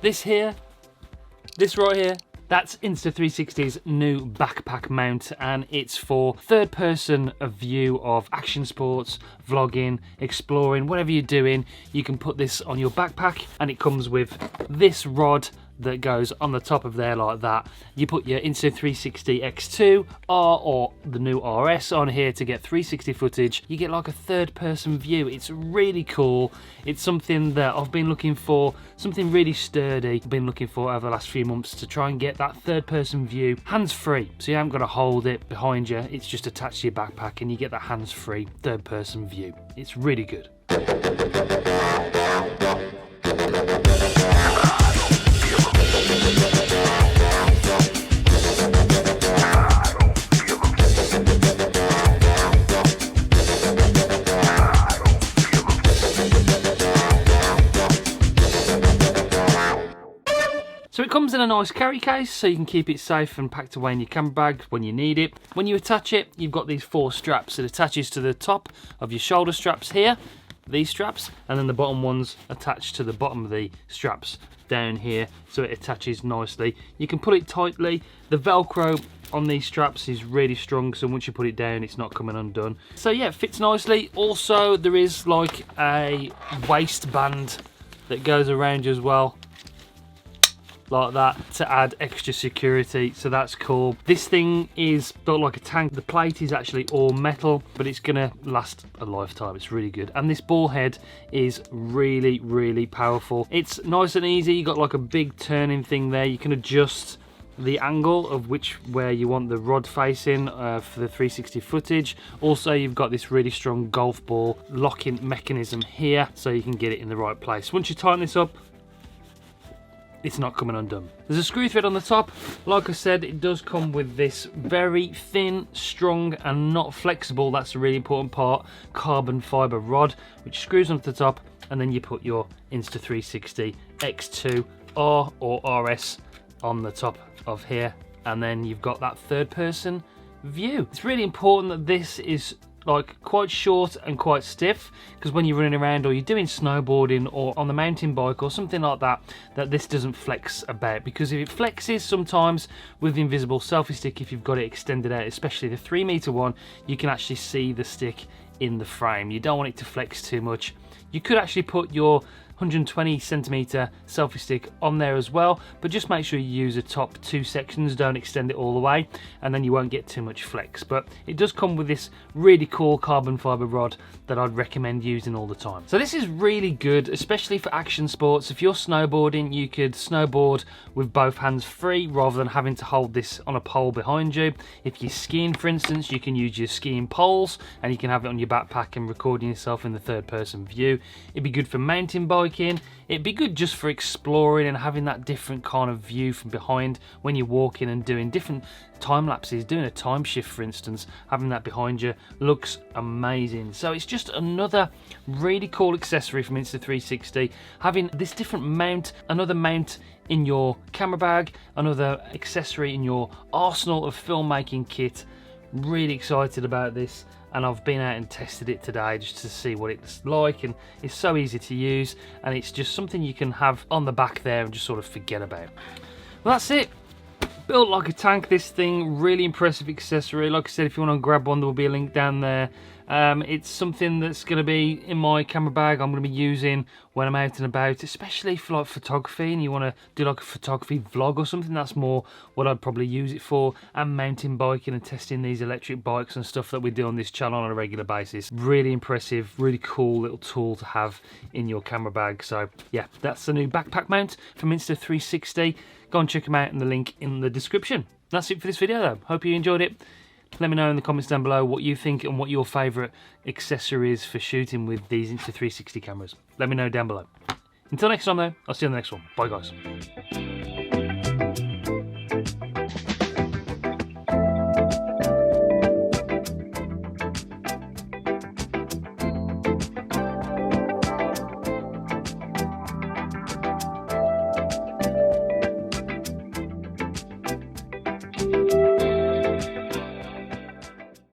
This here, this right here, that's Insta360's new backpack mount, and it's for third person view of action sports, vlogging, exploring, whatever you're doing. You can put this on your backpack, and it comes with this rod that goes on the top of there like that. You put your Insta360 X2 R or the new RS on here to get 360 footage. You get like a third person view. It's really cool. It's something that I've been looking for, something really sturdy. I've been looking for over the last few months to try and get that third person view hands free. So you haven't got to hold it behind you. It's just attached to your backpack and you get that hands free third person view. It's really good. So it comes in a nice carry case, so you can keep it safe and packed away in your camera bag when you need it. When you attach it, you've got these 4 straps. It attaches to the top of your shoulder straps here, these straps, and then the bottom ones attached to the bottom of the straps down here, so it attaches nicely. You can put it tightly. The Velcro on these straps is really strong, so once you put it down, it's not coming undone. So yeah, it fits nicely. Also, there is like a waistband that goes around you as well, like that, to add extra security, so that's cool. This thing is built like a tank. The plate is actually all metal, but it's gonna last a lifetime. It's really good. And this ball head is really, really powerful. It's nice and easy. You got like a big turning thing there. You can adjust the angle of where you want the rod facing for the 360 footage. Also, you've got this really strong golf ball locking mechanism here, so you can get it in the right place. Once you tighten this up, it's not coming undone. There's a screw thread on the top. Like I said, it does come with this very thin, strong, and not flexible, that's a really important part, carbon fiber rod, which screws onto the top, and then you put your Insta360 X2 R or RS on the top of here, and then you've got that third person view. It's really important that this is like quite short and quite stiff, because when you're running around or you're doing snowboarding or on the mountain bike or something like that, that this doesn't flex about, because if it flexes sometimes with the invisible selfie stick, if you've got it extended out, especially the 3-meter one, you can actually see the stick in the frame. You don't want it to flex too much. You could actually put your 120cm selfie stick on there as well, but just make sure you use the top 2 sections, don't extend it all the way, and then you won't get too much flex. But it does come with this really cool carbon fiber rod that I'd recommend using all the time. So this is really good, especially for action sports. If you're snowboarding, you could snowboard with both hands free rather than having to hold this on a pole behind you. If you're skiing, for instance, you can use your skiing poles and you can have it on your backpack and recording yourself in the third person view. It'd be good for mountain biking. It'd be good just for exploring and having that different kind of view from behind when you're walking and doing different time lapses, doing a time shift for instance. Having that behind you looks amazing. So it's just another really cool accessory from Insta360. Having this different mount, another mount in your camera bag, another accessory in your arsenal of filmmaking kit. Really excited about this, and I've been out and tested it today just to see what it's like, and it's so easy to use, and it's just something you can have on the back there and just sort of forget about. Well, that's it. Built like a tank, this thing. Really impressive accessory. Like I said, if you want to grab one, there will be a link down there. It's something that's going to be in my camera bag. I'm going to be using when I'm out and about, especially for like photography, and you want to do like a photography vlog or something. That's more what I'd probably use it for. And mountain biking and testing these electric bikes and stuff that we do on this channel on a regular basis. Really impressive, really cool little tool to have in your camera bag. So yeah, that's the new backpack mount from Insta360. Go and check them out in the link in the description. That's it for this video though. Hope you enjoyed it. Let me know in the comments down below what you think and what your favourite accessory is for shooting with these Insta360 cameras. Let me know down below. Until next time though, I'll see you on the next one. Bye guys.